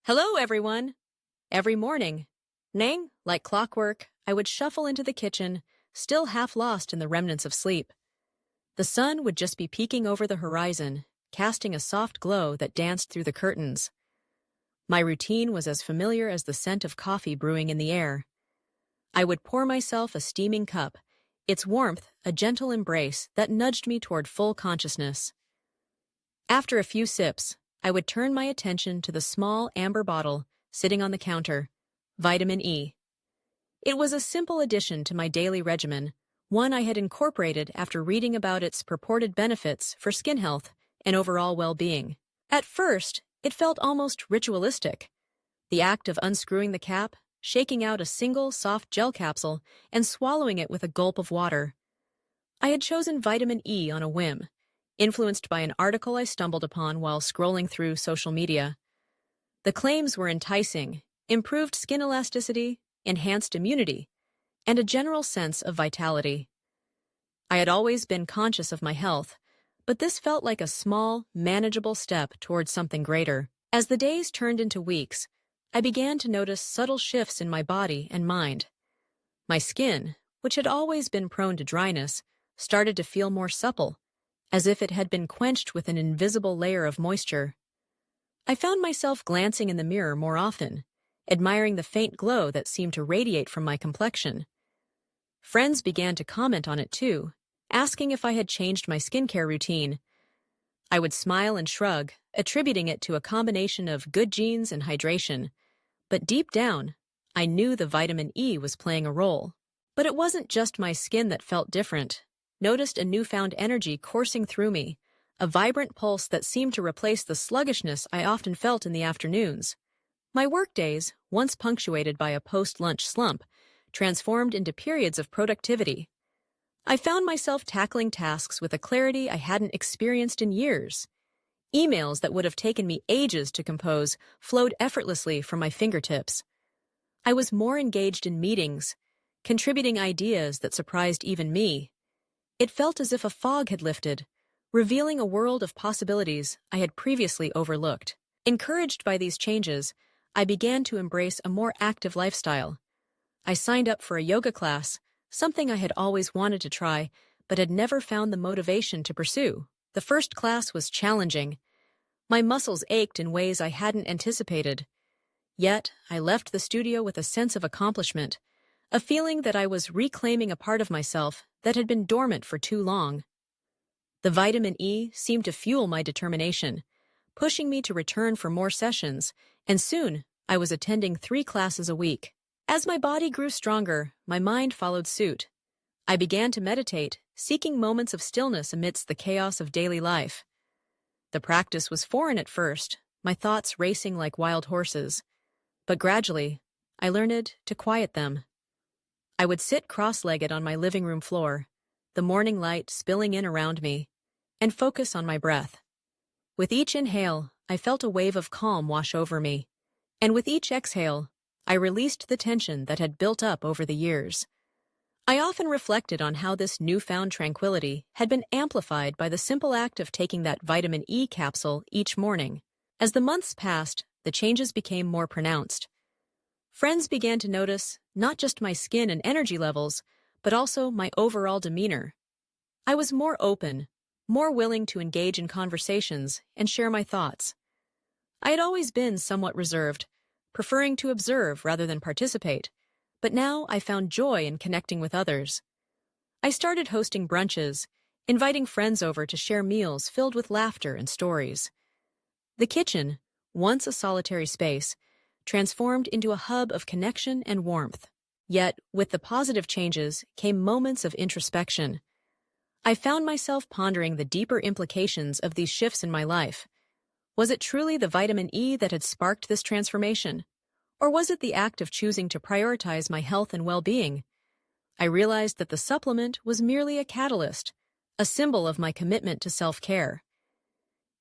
Hello, everyone! Every morning, like clockwork, I would shuffle into the kitchen, still half lost in the remnants of sleep. The sun would just be peeking over the horizon, casting a soft glow that danced through the curtains. My routine was as familiar as the scent of coffee brewing in the air. I would pour myself a steaming cup, its warmth a gentle embrace that nudged me toward full consciousness. After a few sips, I would turn my attention to the small amber bottle sitting on the counter, vitamin E. It was a simple addition to my daily regimen, one I had incorporated after reading about its purported benefits for skin health and overall well-being. At first, it felt almost ritualistic. The act of unscrewing the cap, shaking out a single soft gel capsule, and swallowing it with a gulp of water. I had chosen vitamin E on a whim, influenced by an article I stumbled upon while scrolling through social media. The claims were enticing: improved skin elasticity, enhanced immunity, and a general sense of vitality. I had always been conscious of my health, but this felt like a small, manageable step towards something greater. As the days turned into weeks, I began to notice subtle shifts in my body and mind. My skin, which had always been prone to dryness, started to feel more supple, as if it had been quenched with an invisible layer of moisture. I found myself glancing in the mirror more often, admiring the faint glow that seemed to radiate from my complexion. Friends began to comment on it too, asking if I had changed my skincare routine. I would smile and shrug, attributing it to a combination of good genes and hydration. But deep down, I knew the vitamin E was playing a role. But it wasn't just my skin that felt different. Noticed a newfound energy coursing through me, a vibrant pulse that seemed to replace the sluggishness I often felt in the afternoons. My workdays, once punctuated by a post-lunch slump, transformed into periods of productivity. I found myself tackling tasks with a clarity I hadn't experienced in years. Emails that would have taken me ages to compose flowed effortlessly from my fingertips. I was more engaged in meetings, contributing ideas that surprised even me. It felt as if a fog had lifted, revealing a world of possibilities I had previously overlooked. Encouraged by these changes, I began to embrace a more active lifestyle. I signed up for a yoga class, something I had always wanted to try, but had never found the motivation to pursue. The first class was challenging. My muscles ached in ways I hadn't anticipated. Yet, I left the studio with a sense of accomplishment, a feeling that I was reclaiming a part of myself that had been dormant for too long. The vitamin E seemed to fuel my determination, pushing me to return for more sessions, and soon I was attending 3 classes a week. As my body grew stronger, my mind followed suit. I began to meditate, seeking moments of stillness amidst the chaos of daily life. The practice was foreign at first, my thoughts racing like wild horses. But gradually, I learned to quiet them. I would sit cross-legged on my living room floor, the morning light spilling in around me, and focus on my breath. With each inhale, I felt a wave of calm wash over me, and with each exhale, I released the tension that had built up over the years. I often reflected on how this newfound tranquility had been amplified by the simple act of taking that vitamin E capsule each morning. As the months passed, the changes became more pronounced. Friends began to notice not just my skin and energy levels, but also my overall demeanor. I was more open, more willing to engage in conversations and share my thoughts. I had always been somewhat reserved, preferring to observe rather than participate, but now I found joy in connecting with others. I started hosting brunches, inviting friends over to share meals filled with laughter and stories. The kitchen, once a solitary space, transformed into a hub of connection and warmth. Yet, with the positive changes came moments of introspection. I found myself pondering the deeper implications of these shifts in my life. Was it truly the vitamin E that had sparked this transformation? Or was it the act of choosing to prioritize my health and well-being? I realized that the supplement was merely a catalyst, a symbol of my commitment to self-care.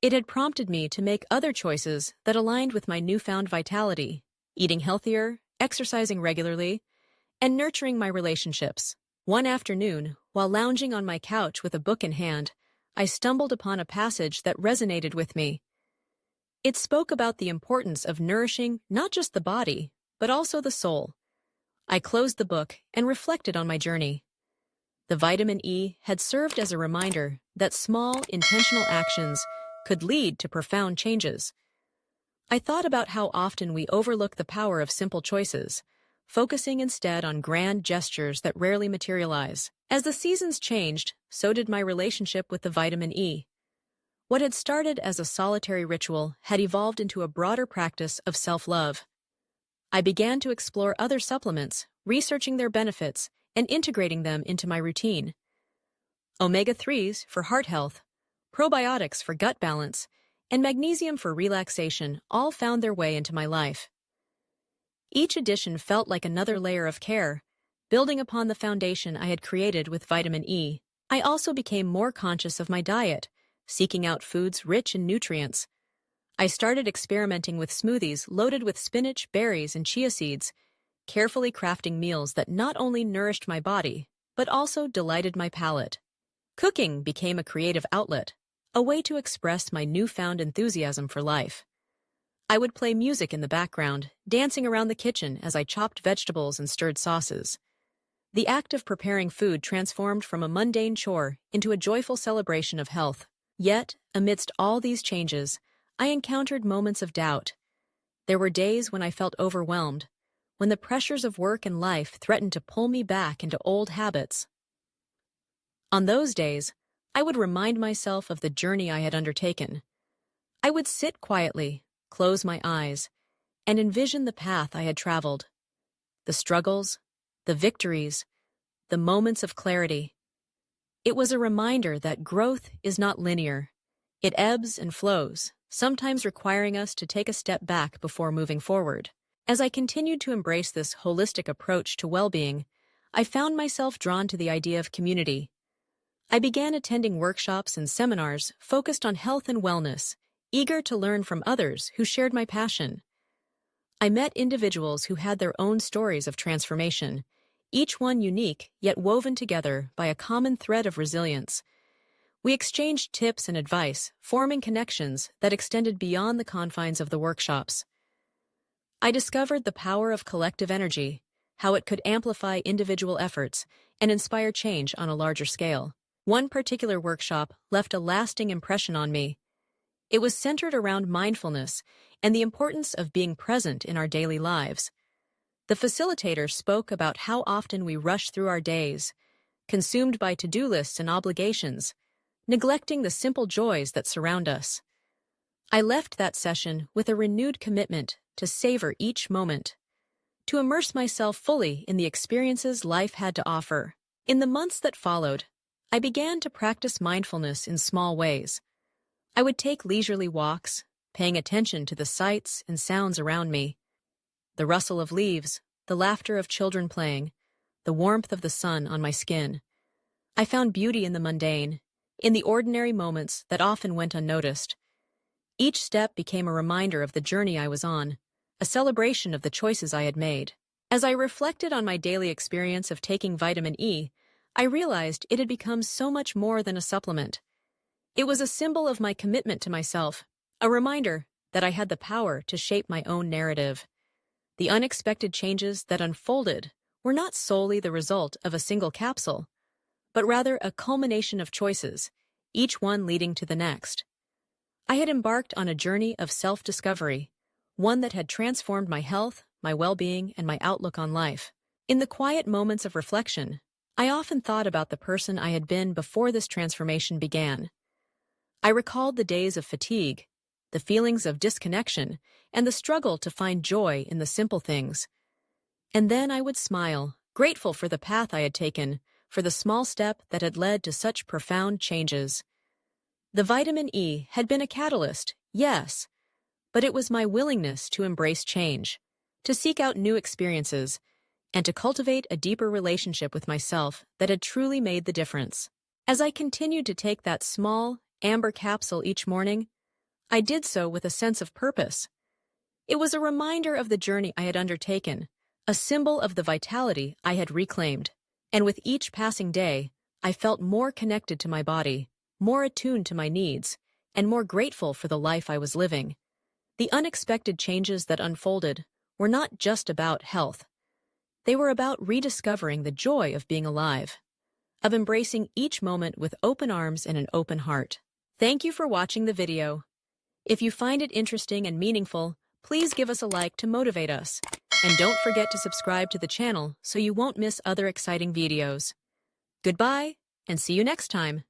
It had prompted me to make other choices that aligned with my newfound vitality, eating healthier, exercising regularly, and nurturing my relationships. One afternoon, while lounging on my couch with a book in hand, I stumbled upon a passage that resonated with me. It spoke about the importance of nourishing not just the body, but also the soul. I closed the book and reflected on my journey. The vitamin E had served as a reminder that small, intentional actions could lead to profound changes. I thought about how often we overlook the power of simple choices, focusing instead on grand gestures that rarely materialize. As the seasons changed, so did my relationship with the vitamin E. What had started as a solitary ritual had evolved into a broader practice of self-love. I began to explore other supplements, researching their benefits, and integrating them into my routine. Omega-3s for heart health, probiotics for gut balance, and magnesium for relaxation all found their way into my life. Each addition felt like another layer of care, building upon the foundation I had created with vitamin E. I also became more conscious of my diet, seeking out foods rich in nutrients. I started experimenting with smoothies loaded with spinach, berries, and chia seeds, carefully crafting meals that not only nourished my body, but also delighted my palate. Cooking became a creative outlet, a way to express my newfound enthusiasm for life. I would play music in the background, dancing around the kitchen as I chopped vegetables and stirred sauces. The act of preparing food transformed from a mundane chore into a joyful celebration of health. Yet, amidst all these changes, I encountered moments of doubt. There were days when I felt overwhelmed, when the pressures of work and life threatened to pull me back into old habits. On those days, I would remind myself of the journey I had undertaken. I would sit quietly, close my eyes, and envision the path I had traveled. The struggles, the victories, the moments of clarity. It was a reminder that growth is not linear. It ebbs and flows, sometimes requiring us to take a step back before moving forward. As I continued to embrace this holistic approach to well-being, I found myself drawn to the idea of community. I began attending workshops and seminars focused on health and wellness, eager to learn from others who shared my passion. I met individuals who had their own stories of transformation, each one unique yet woven together by a common thread of resilience. We exchanged tips and advice, forming connections that extended beyond the confines of the workshops. I discovered the power of collective energy, how it could amplify individual efforts and inspire change on a larger scale. One particular workshop left a lasting impression on me. It was centered around mindfulness and the importance of being present in our daily lives. The facilitator spoke about how often we rush through our days, consumed by to-do lists and obligations, neglecting the simple joys that surround us. I left that session with a renewed commitment to savor each moment, to immerse myself fully in the experiences life had to offer. In the months that followed, I began to practice mindfulness in small ways. I would take leisurely walks, paying attention to the sights and sounds around me. The rustle of leaves, the laughter of children playing, the warmth of the sun on my skin. I found beauty in the mundane, in the ordinary moments that often went unnoticed. Each step became a reminder of the journey I was on, a celebration of the choices I had made. As I reflected on my daily experience of taking vitamin E, I realized it had become so much more than a supplement. It was a symbol of my commitment to myself, a reminder that I had the power to shape my own narrative. The unexpected changes that unfolded were not solely the result of a single capsule, but rather a culmination of choices, each one leading to the next. I had embarked on a journey of self-discovery, one that had transformed my health, my well-being, and my outlook on life. In the quiet moments of reflection, I often thought about the person I had been before this transformation began. I recalled the days of fatigue, the feelings of disconnection, and the struggle to find joy in the simple things. And then I would smile, grateful for the path I had taken, for the small step that had led to such profound changes. The vitamin E had been a catalyst, yes, but it was my willingness to embrace change, to seek out new experiences, and to cultivate a deeper relationship with myself that had truly made the difference. As I continued to take that small, amber capsule each morning, I did so with a sense of purpose. It was a reminder of the journey I had undertaken, a symbol of the vitality I had reclaimed. And with each passing day, I felt more connected to my body, more attuned to my needs, and more grateful for the life I was living. The unexpected changes that unfolded were not just about health. They were about rediscovering the joy of being alive, of embracing each moment with open arms and an open heart. Thank you for watching the video. If you find it interesting and meaningful, please give us a like to motivate us. And don't forget to subscribe to the channel so you won't miss other exciting videos. Goodbye, and see you next time.